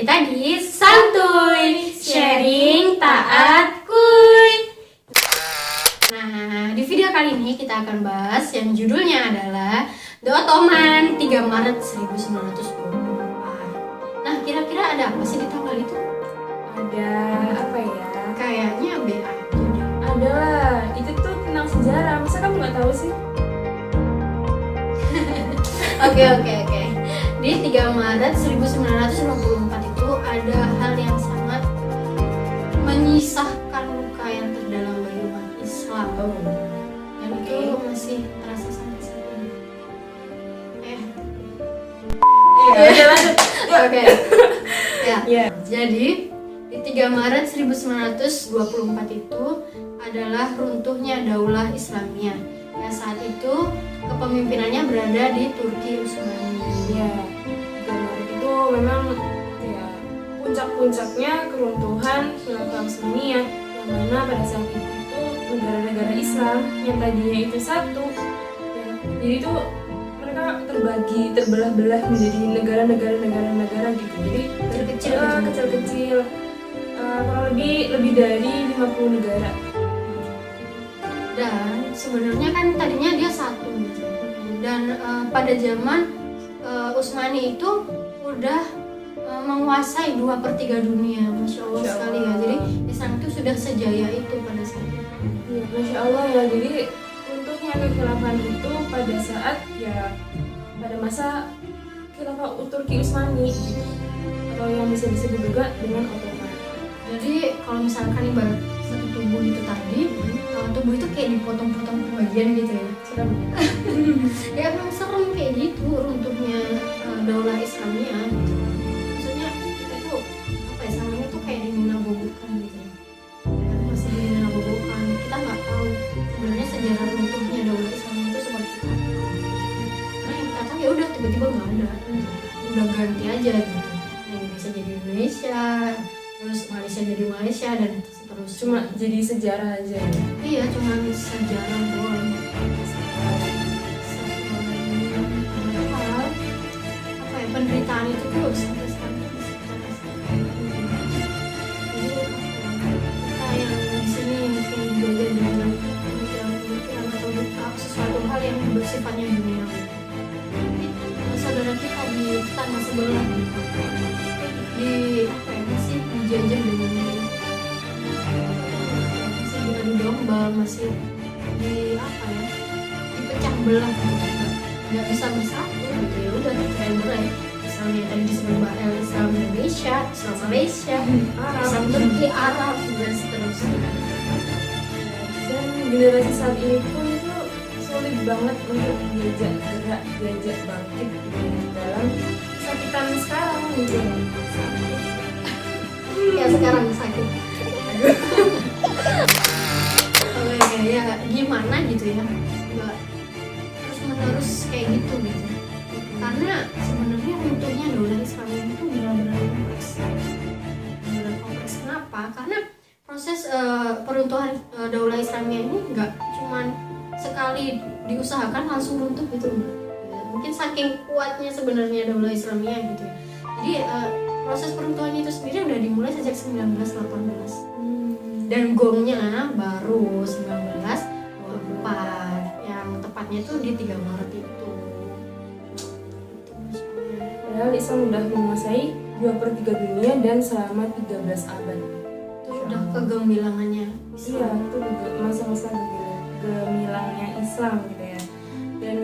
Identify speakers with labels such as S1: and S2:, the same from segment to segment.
S1: kita di Santuy Sharing Taat Kuy. Nah, di video kali ini kita akan bahas yang judulnya adalah The Ottoman 3 Maret 1924. Nah, kira-kira ada apa sih di tanggal itu?
S2: Ada apa ya?
S1: Kayaknya B aja deh.
S2: Ada lah, itu tuh tentang sejarah. Masa kamu nggak tahu sih?
S1: Oke. Di 3 Maret 1924 itu ada hal yang sangat menyisahkan luka yang terdalam bagi umat Islam. Dan itu masih terasa sampai saat ini.
S2: Iya, lanjut.
S1: Oke. Ya.
S2: Iya.
S1: Jadi di 3 Maret 1924 itu adalah runtuhnya Daulah Islamiyah yang saat itu kepemimpinannya berada di Turki Utsmani.
S2: Iya. Kemarin itu memang ya puncak-puncaknya keruntuhan Khilafah Utsmaniyah yang mana pada saat itu negara-negara Islam yang tadinya itu satu ya. Jadi itu mereka terbelah-belah menjadi negara gitu. Jadi kecil-kecil. Kurang lebih dari 50 negara.
S1: Dan sebenarnya kan tadinya dia satu gitu. Dan pada zaman Utsmani itu udah menguasai 2/3 dunia, Masya Allah sekali ya. Jadi Islam itu sudah sejaya itu pada saat itu.
S2: Ya, Masya Allah ya. Jadi untuknya kekhilafan itu pada saat ya pada masa Khilafah Turki Utsmani gitu. Atau yang bisa disebut juga dengan Ottoman.
S1: Jadi kalau misalkan ibarat satu tubuh itu tadi, tubuh itu kayak dipotong-potong per bagian gitu ya.
S2: Serem.
S1: Ya emang serem kayak gitu runtuhnya Daulah Islamiyah gitu. Maksudnya kita tuh apa ya, samanya tuh kayak diminabobokan gitu. Ya, masih diminabobokan. Kita nggak tahu sebenarnya sejarah runtuhnya Daulah Islamiyah itu seperti apa. Karena yang kita tahu ya udah tiba-tiba nggak ada, udah ganti aja gitu. Indonesia jadi Indonesia, terus Malaysia jadi Malaysia dan terus
S2: Cuma jadi sejarah aja ya.
S1: iya, cuma sejarah doang. Apa ya, penderitaan itu terus sampai sekarang. Jadi kita yang di sini mungkin dijaga dengan pemikiran atau sesuatu hal yang bersifatnya duniawi. Tapi saudara kita di tetangga sebelah di apa ya, masih dijajah dengan di domba, masih di apa ya, dipecah belah gitu, nggak bisa bersatu gitu. Ya udah tercerai-berai. Misalnya tadi disebut Islam Indonesia, Islam Malaysia, Islam Turki, Arab dan seterusnya.
S2: Dan generasi saat ini pun itu sulit banget untuk diajak bangkit gitu ya, dalam kesakitan sekarang gitu.
S1: Ya sekarang sakit. Ya gimana gitu ya, nggak terus menerus kayak gitu. Karena sebenarnya runtuhnya Daulah Islamiyah itu benar-benar kompleks. Kenapa? Karena proses peruntuhan Daulah Islamiyah ini nggak cuman sekali diusahakan langsung runtuh gitu. Mungkin saking kuatnya sebenarnya Daulah Islamiyah gitu ya. Jadi proses peruntuhannya itu sendiri udah dimulai sejak 1918. Dan gongnya baru 1924, yang tepatnya itu di 3 Maret itu.
S2: Padahal Islam udah menguasai 2/3 dunia dan selama 13 abad.
S1: Itu udah kegemilangannya Islam.
S2: Iya, itu juga masa-masa gemilangnya Islam gitu ya. Dan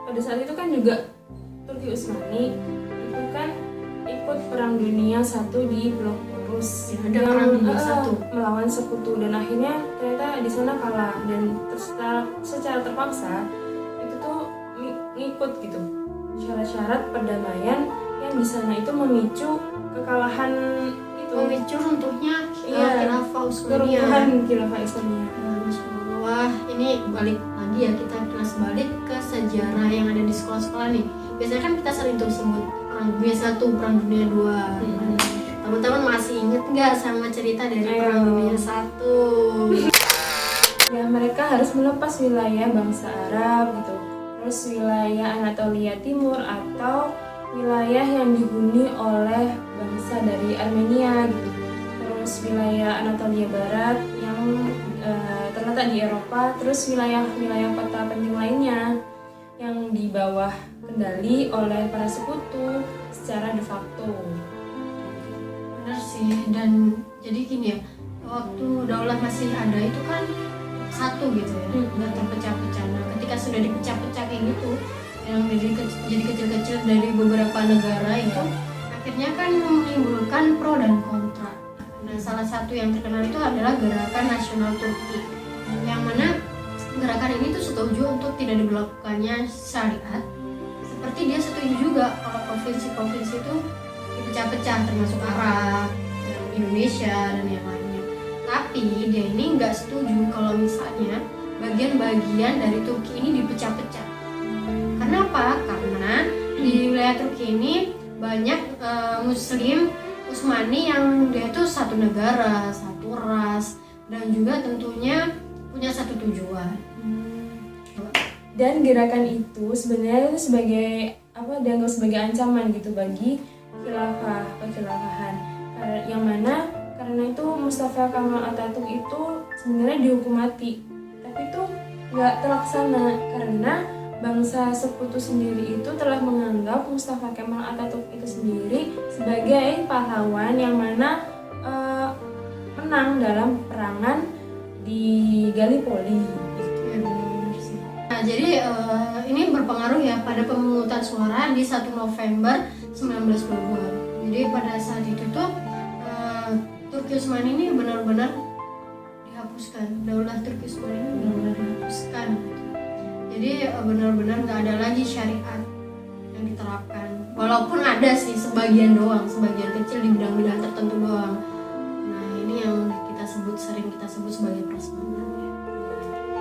S2: pada saat itu kan juga Turki Utsmani itu kan ikut Perang Dunia I di blok Rus,
S1: Ya, ada Perang Dunia I.
S2: melawan sekutu, dan akhirnya ternyata di sana kalah, dan secara terpaksa itu tuh ngikut gitu syarat-syarat perdamaian yang di sana itu memicu kekalahan itu,
S1: Memicu runtuhnya Khilafah Utsmaniyah.
S2: keruntuhan Khilafah Islamiyah.
S1: Masya Allah, ini balik lagi ya, kita kelas balik ke sejarah yang ada di sekolah-sekolah nih. Biasanya kan kita sering tuh sebut Perang Dunia I, Perang Dunia II. Teman-teman masih inget nggak sama cerita dari Perang Dunia I?
S2: Ya, mereka harus melepas wilayah bangsa Arab gitu, terus wilayah Anatolia Timur atau wilayah yang dihuni oleh bangsa berasal dari Armenia gitu. Terus wilayah Anatolia Barat yang terletak di Eropa, terus wilayah-wilayah kota penting lainnya yang di bawah kendali oleh para sekutu secara de facto.
S1: Benar sih, dan jadi gini ya, waktu daulah masih ada itu kan satu gitu ya, nggak terpecah-pecah. Nah ketika sudah dipecah-pecah kayak gitu, yang jadi kecil-kecil dari beberapa negara itu, akhirnya kan menimbulkan pro dan kontra. Nah salah satu yang terkenal itu adalah Gerakan Nasional Turki, yang mana gerakan ini tuh setuju untuk tidak diberlakukannya syariat, seperti dia setuju juga kalau provinsi-provinsi itu dipecah-pecah, termasuk Arab, Indonesia dan yang lainnya. Tapi dia ini nggak setuju kalau misalnya bagian-bagian dari Turki ini dipecah-pecah. Kenapa? Karena di wilayah Turki ini banyak Muslim Utsmani yang dia tuh satu negara, satu ras, dan juga tentunya punya satu tujuan.
S2: Dan gerakan itu sebenarnya itu sebagai dianggap sebagai ancaman gitu bagi kekhilafahan. Yang mana karena itu Mustafa Kemal Atatürk itu sebenarnya dihukum mati, tapi itu nggak terlaksana karena bangsa sekutu sendiri itu telah menganggap Mustafa Kemal Atatürk itu sendiri sebagai pahlawan yang mana menang dalam peperangan di Gallipoli.
S1: Nah, jadi ini berpengaruh ya pada pemungutan suara di 1 November 1922. Jadi pada saat itu tuh Turki Utsmani ini benar-benar dihapuskan, daulah Turki Utsmani ini benar-benar dihapuskan. Jadi benar-benar nggak ada lagi syariat yang diterapkan. Walaupun ada sih sebagian doang, sebagian kecil di bidang-bidang tertentu doang. Nah ini yang sering kita sebut sebagai prasmanan ya.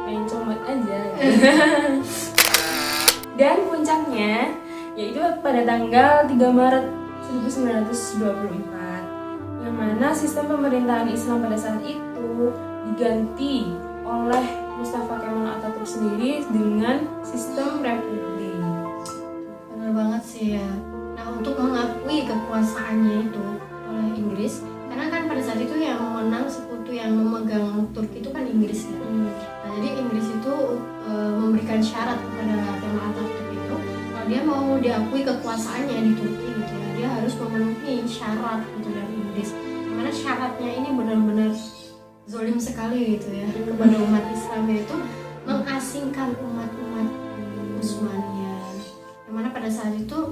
S2: Main comot aja. Dan puncaknya yaitu pada tanggal 3 Maret 1924, yang mana sistem pemerintahan Islam pada saat itu diganti oleh Mustafa Kemal Atatürk sendiri dengan sistem republik.
S1: Benar banget sih ya. Nah untuk mengakui kekuasaannya itu oleh Inggris, karena kan pada saat itu yang menang sekutu yang memegang Turki itu kan Inggris ya. Nah jadi Inggris itu memberikan syarat kepada Kemal Atatürk itu kalau dia mau diakui kekuasaannya di Turki gitu ya, dia harus memenuhi syarat gitu dari Inggris. Dimana syaratnya ini benar-benar zolim sekali gitu ya kepada umat Islam, yaitu mengasingkan umat-umat Utsmaniyah. Yang mana pada saat itu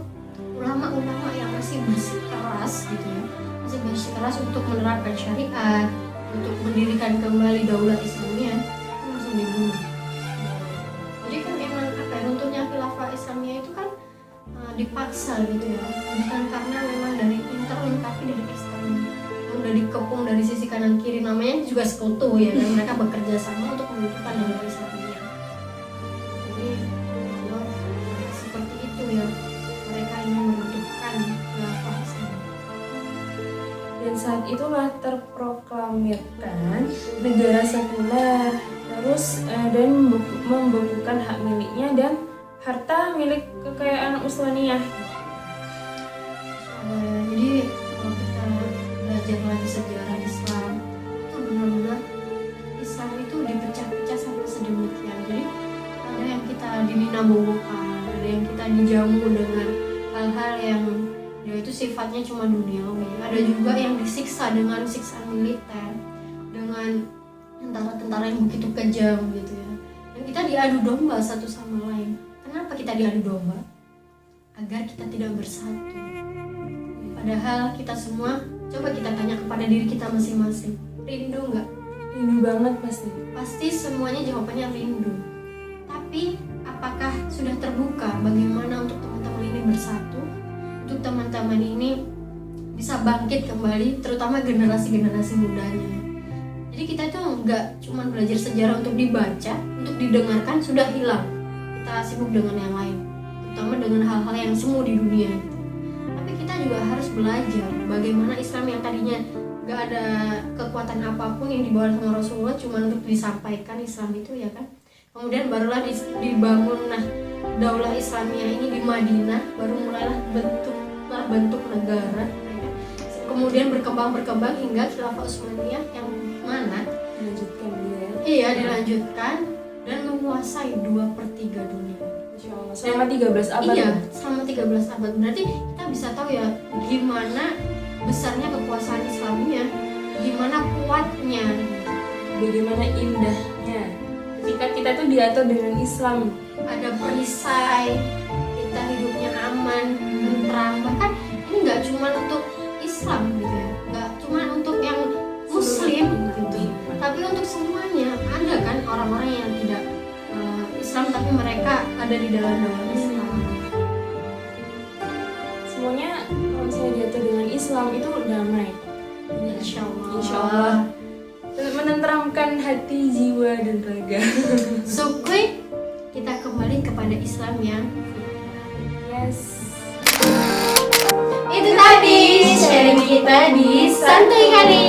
S1: ulama-ulama yang masih bersikeras gitu ya, masih bersikeras untuk menerapkan syariat, untuk mendirikan kembali daulah Islamiyah, itu langsung dibunuh. Jadi kan emang runtuhnya khilafah Islamiyah itu kan dipaksa gitu ya, bukan karena memang dari internal tapi dari eksternal. Udah dikepung dari sisi kanan kiri, namanya juga sekutu ya, dan mereka bekerja sama untuk menentukan daulah Islamiyah. Jadi seperti itu ya, mereka ingin menentukan khilafah Islamiyah.
S2: Dan saat itulah terproklamirkan negara sekuler, terus dan membekukan hak miliknya dan harta milik kekayaan Utsmaniyah.
S1: Jadi kalau kita belajar lagi sejarah Islam, itu benar-benar Islam itu dipecah-pecah sampai sedemikian. Jadi ada yang kita dininabobokan, ada yang kita dijamu dengan hal-hal yang dia itu sifatnya cuma duniawi. Ada juga yang disiksa dengan siksaan militer, dengan tentara-tentara yang begitu kejam gitu ya. Dan kita diadu domba satu sama lain. Kenapa kita diadu domba? Agar kita tidak bersatu. Padahal kita semua, coba kita tanya kepada diri kita masing-masing, rindu nggak?
S2: Rindu banget pasti.
S1: Pasti semuanya jawabannya rindu. Tapi apakah sudah terbuka bagaimana untuk teman-teman ini bersatu? Untuk teman-teman ini bisa bangkit kembali, terutama generasi-generasi mudanya. Jadi kita tuh nggak cuma belajar sejarah untuk dibaca, untuk didengarkan sudah hilang. Kita sibuk dengan yang lain, terutama dengan hal-hal yang semu di dunia. Tapi kita juga harus belajar bagaimana Islam yang tadinya nggak ada kekuatan apapun yang dibawa sama Rasulullah, cuma untuk disampaikan Islam itu ya kan. Kemudian barulah dibangun daulah Islamiyah ini di Madinah, baru mulailah bentuk negara. kemudian berkembang hingga Khilafah Utsmaniyah yang mana
S2: Lanjutkan dia.
S1: iya dilanjutkan dan menguasai 2/3 dunia.
S2: Masya Allah. Selama 13 abad.
S1: Iya, selama 13 abad. Berarti kita bisa tahu ya gimana besarnya kekuasaan Islamnya, gimana kuatnya.
S2: Bagaimana indahnya ketika kita tuh diatur dengan Islam.
S1: Ada perisai, kita hidupnya aman, tentram. Bahkan ini nggak cuma untuk Islam gitu ya, nggak cuma untuk yang Muslim gitu, tapi untuk semuanya. Ada kan orang-orang yang tidak Islam tapi mereka ada di dalam Islam.
S2: Semuanya kalau misalnya diatur dengan Islam itu damai.
S1: Insya Allah.
S2: Insya Allah. Menenteramkan hati, jiwa, dan raga.
S1: Sukui kita kembali kepada Islam yang
S2: Yes.
S1: itu tadi sharing kita di Santuy Kali.